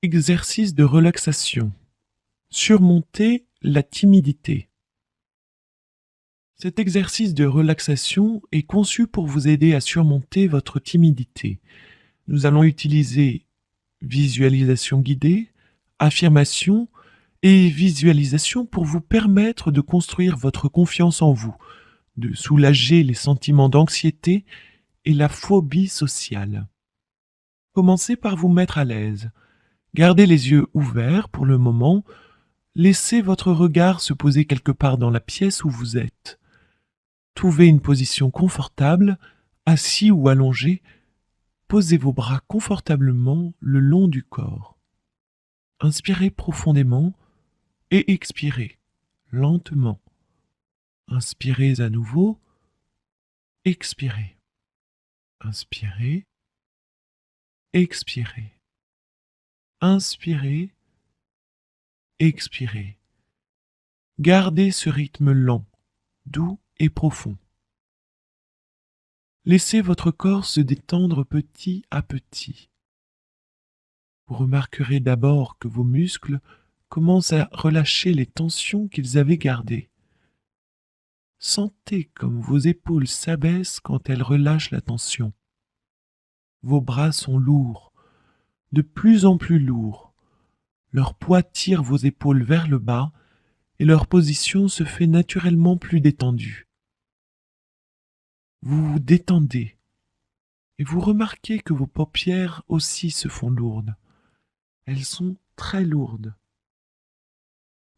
Exercice de relaxation. Surmonter la timidité. Cet exercice de relaxation est conçu pour vous aider à surmonter votre timidité. Nous allons utiliser visualisation guidée, affirmation et visualisation pour vous permettre de construire votre confiance en vous, de soulager les sentiments d'anxiété et la phobie sociale. Commencez par vous mettre à l'aise. Gardez les yeux ouverts pour le moment. Laissez votre regard se poser quelque part dans la pièce où vous êtes. Trouvez une position confortable, assis ou allongé. Posez vos bras confortablement le long du corps. Inspirez profondément et expirez lentement. Inspirez à nouveau, expirez. Inspirez, expirez. Inspirez, expirez. Gardez ce rythme lent, doux et profond. Laissez votre corps se détendre petit à petit. Vous remarquerez d'abord que vos muscles commencent à relâcher les tensions qu'ils avaient gardées. Sentez comme vos épaules s'abaissent quand elles relâchent la tension. Vos bras sont lourds, de plus en plus lourds. Leur poids tire vos épaules vers le bas et leur position se fait naturellement plus détendue. Vous vous détendez et vous remarquez que vos paupières aussi se font lourdes. Elles sont très lourdes.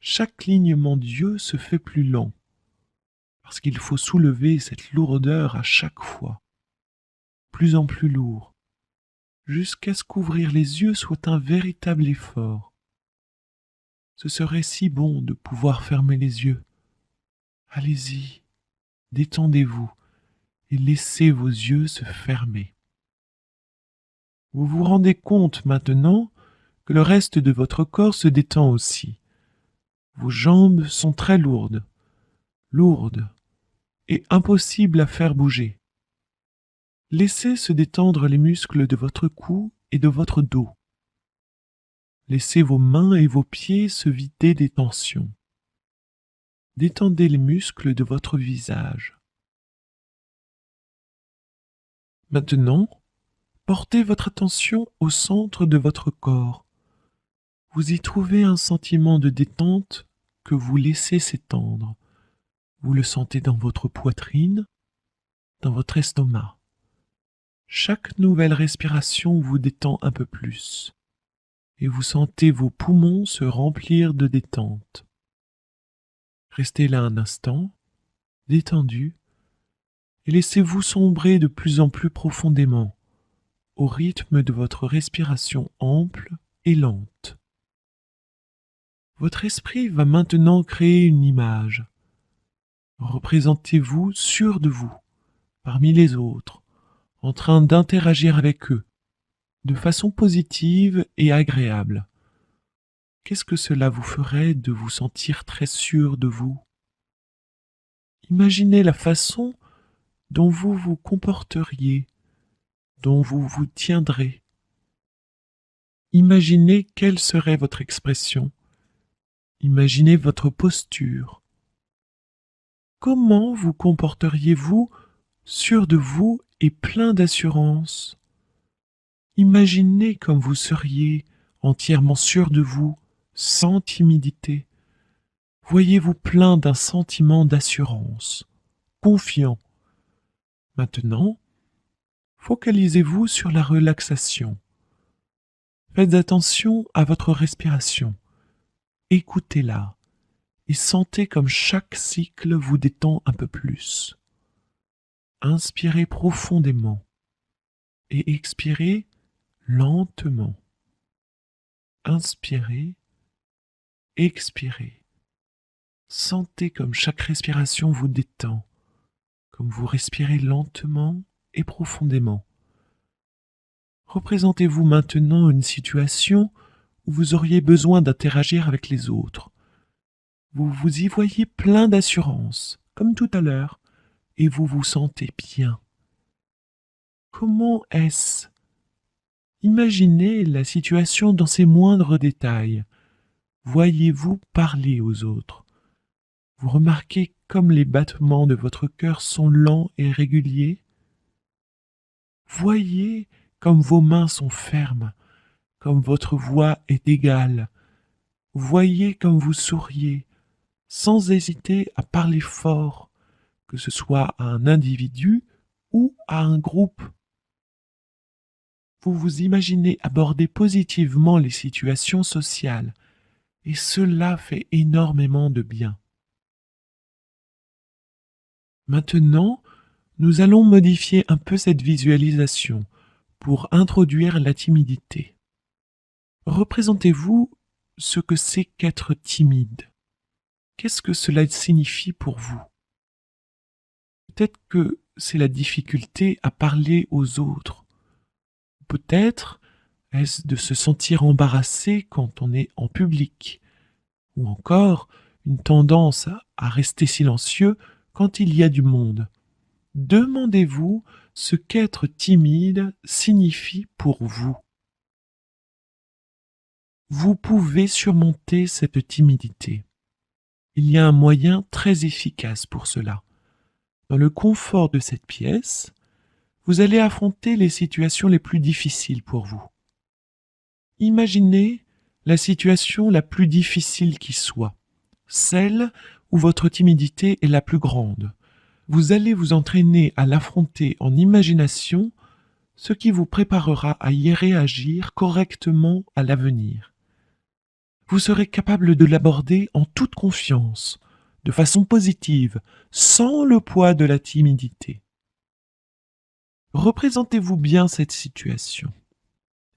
Chaque clignement d'yeux se fait plus lent, parce qu'il faut soulever cette lourdeur à chaque fois, plus en plus lourd, jusqu'à ce qu'ouvrir les yeux soit un véritable effort. Ce serait si bon de pouvoir fermer les yeux. Allez-y, détendez-vous et laissez vos yeux se fermer. Vous vous rendez compte maintenant que le reste de votre corps se détend aussi. Vos jambes sont très lourdes, et impossibles à faire bouger. Laissez se détendre les muscles de votre cou et de votre dos. Laissez vos mains et vos pieds se vider des tensions. Détendez les muscles de votre visage. Maintenant, portez votre attention au centre de votre corps. Vous y trouvez un sentiment de détente que vous laissez s'étendre. Vous le sentez dans votre poitrine, dans votre estomac. Chaque nouvelle respiration vous détend un peu plus, et vous sentez vos poumons se remplir de détente. Restez là un instant, détendu, et laissez-vous sombrer de plus en plus profondément, au rythme de votre respiration ample et lente. Votre esprit va maintenant créer une image. Représentez-vous sûr de vous, parmi les autres, en train d'interagir avec eux, de façon positive et agréable. Qu'est-ce que cela vous ferait de vous sentir très sûr de vous? Imaginez la façon dont vous vous comporteriez, dont vous vous tiendrez. Imaginez quelle serait votre expression. Imaginez votre posture. Comment vous comporteriez-vous sûr de vous et plein d'assurance? Imaginez comme vous seriez entièrement sûr de vous, sans timidité. Voyez-vous plein d'un sentiment d'assurance, confiant. Maintenant, focalisez-vous sur la relaxation. Faites attention à votre respiration. Écoutez-la et sentez comme chaque cycle vous détend un peu plus. Inspirez profondément et expirez lentement. Inspirez, expirez. Sentez comme chaque respiration vous détend, comme vous respirez lentement et profondément. Représentez-vous maintenant une situation où vous auriez besoin d'interagir avec les autres. Vous vous y voyez plein d'assurance, comme tout à l'heure, et vous vous sentez bien. Comment est-ce? Imaginez la situation dans ses moindres détails. Voyez-vous parler aux autres. Vous remarquez comme les battements de votre cœur sont lents et réguliers. Voyez comme vos mains sont fermes, comme votre voix est égale. Voyez comme vous souriez, sans hésiter à parler fort, que ce soit à un individu ou à un groupe. Vous vous imaginez aborder positivement les situations sociales, et cela fait énormément de bien. Maintenant, nous allons modifier un peu cette visualisation pour introduire la timidité. Représentez-vous ce que c'est qu'être timide. Qu'est-ce que cela signifie pour vous? Peut-être que c'est la difficulté à parler aux autres. Peut-être est-ce de se sentir embarrassé quand on est en public, ou encore une tendance à rester silencieux quand il y a du monde. Demandez-vous ce qu'être timide signifie pour vous. Vous pouvez surmonter cette timidité. Il y a un moyen très efficace pour cela. Dans le confort de cette pièce, vous allez affronter les situations les plus difficiles pour vous. Imaginez la situation la plus difficile qui soit, celle où votre timidité est la plus grande. Vous allez vous entraîner à l'affronter en imagination, ce qui vous préparera à y réagir correctement à l'avenir. Vous serez capable de l'aborder en toute confiance, de façon positive, sans le poids de la timidité. Représentez-vous bien cette situation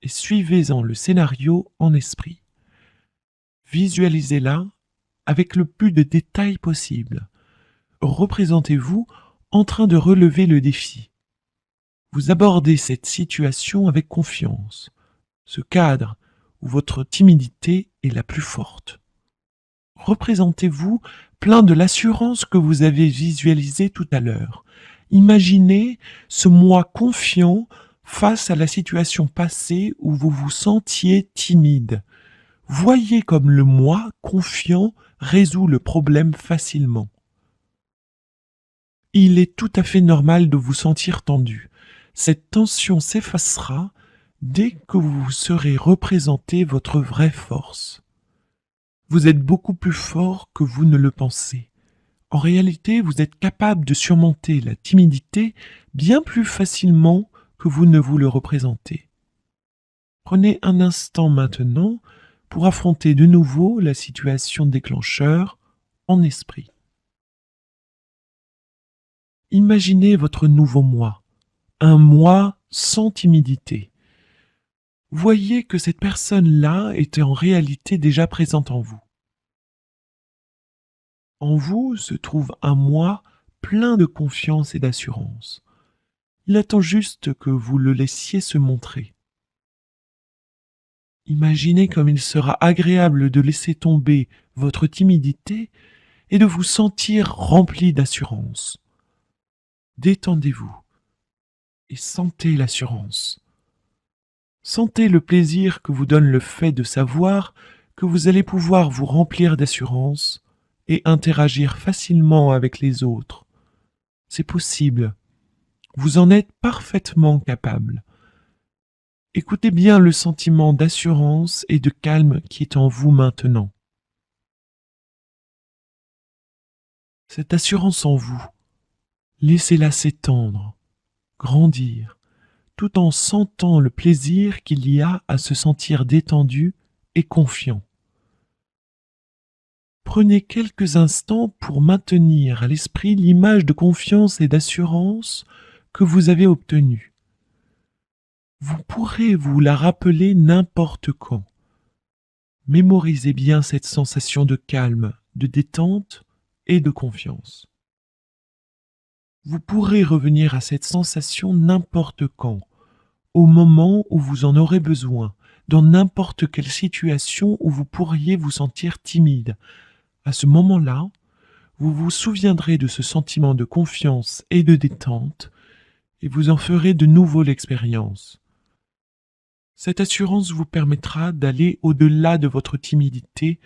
et suivez-en le scénario en esprit. Visualisez-la avec le plus de détails possible. Représentez-vous en train de relever le défi. Vous abordez cette situation avec confiance, ce cadre où votre timidité est la plus forte. Représentez-vous plein de l'assurance que vous avez visualisée tout à l'heure. Imaginez ce moi confiant face à la situation passée où vous vous sentiez timide. Voyez comme le moi confiant résout le problème facilement. Il est tout à fait normal de vous sentir tendu. Cette tension s'effacera dès que vous vous serez représenté votre vraie force. Vous êtes beaucoup plus fort que vous ne le pensez. En réalité, vous êtes capable de surmonter la timidité bien plus facilement que vous ne vous le représentez. Prenez un instant maintenant pour affronter de nouveau la situation déclencheur en esprit. Imaginez votre nouveau moi, un moi sans timidité. Voyez que cette personne-là était en réalité déjà présente en vous. En vous se trouve un moi plein de confiance et d'assurance. Il attend juste que vous le laissiez se montrer. Imaginez comme il sera agréable de laisser tomber votre timidité et de vous sentir rempli d'assurance. Détendez-vous et sentez l'assurance. Sentez le plaisir que vous donne le fait de savoir que vous allez pouvoir vous remplir d'assurance et interagir facilement avec les autres. C'est possible. Vous en êtes parfaitement capable. Écoutez bien le sentiment d'assurance et de calme qui est en vous maintenant. Cette assurance en vous, laissez-la s'étendre, grandir, tout en sentant le plaisir qu'il y a à se sentir détendu et confiant. Prenez quelques instants pour maintenir à l'esprit l'image de confiance et d'assurance que vous avez obtenue. Vous pourrez vous la rappeler n'importe quand. Mémorisez bien cette sensation de calme, de détente et de confiance. Vous pourrez revenir à cette sensation n'importe quand, au moment où vous en aurez besoin, dans n'importe quelle situation où vous pourriez vous sentir timide. À ce moment-là, vous vous souviendrez de ce sentiment de confiance et de détente et vous en ferez de nouveau l'expérience. Cette assurance vous permettra d'aller au-delà de votre timidité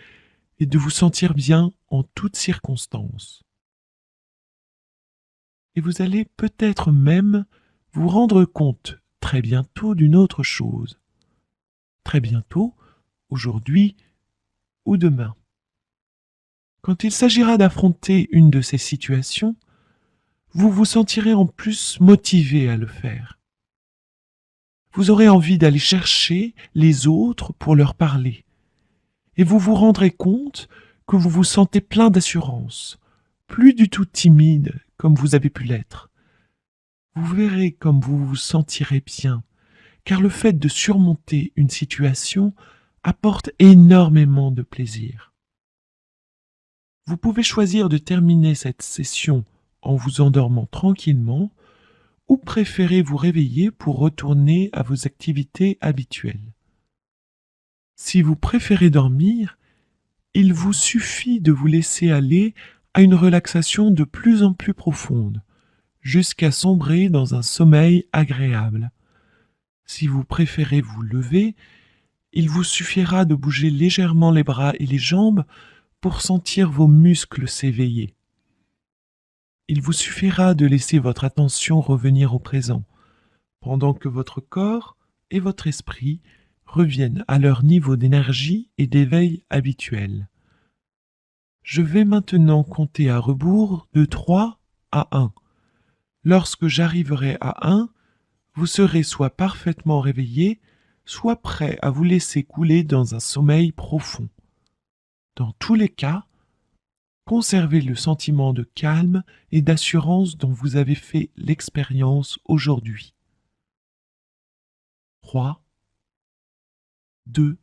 et de vous sentir bien en toutes circonstances. Et vous allez peut-être même vous rendre compte très bientôt d'une autre chose. Très bientôt, aujourd'hui ou demain. Quand il s'agira d'affronter une de ces situations, vous vous sentirez en plus motivé à le faire. Vous aurez envie d'aller chercher les autres pour leur parler. Et vous vous rendrez compte que vous vous sentez plein d'assurance, plus du tout timide comme vous avez pu l'être. Vous verrez comme vous vous sentirez bien, car le fait de surmonter une situation apporte énormément de plaisir. Vous pouvez choisir de terminer cette session en vous endormant tranquillement ou préférez vous réveiller pour retourner à vos activités habituelles. Si vous préférez dormir, il vous suffit de vous laisser aller à une relaxation de plus en plus profonde, jusqu'à sombrer dans un sommeil agréable. Si vous préférez vous lever, il vous suffira de bouger légèrement les bras et les jambes pour sentir vos muscles s'éveiller. Il vous suffira de laisser votre attention revenir au présent, pendant que votre corps et votre esprit reviennent à leur niveau d'énergie et d'éveil habituel. Je vais maintenant compter à rebours de 3 à 1. Lorsque j'arriverai à 1, vous serez soit parfaitement réveillé, soit prêt à vous laisser couler dans un sommeil profond. Dans tous les cas, conservez le sentiment de calme et d'assurance dont vous avez fait l'expérience aujourd'hui. 3, 2,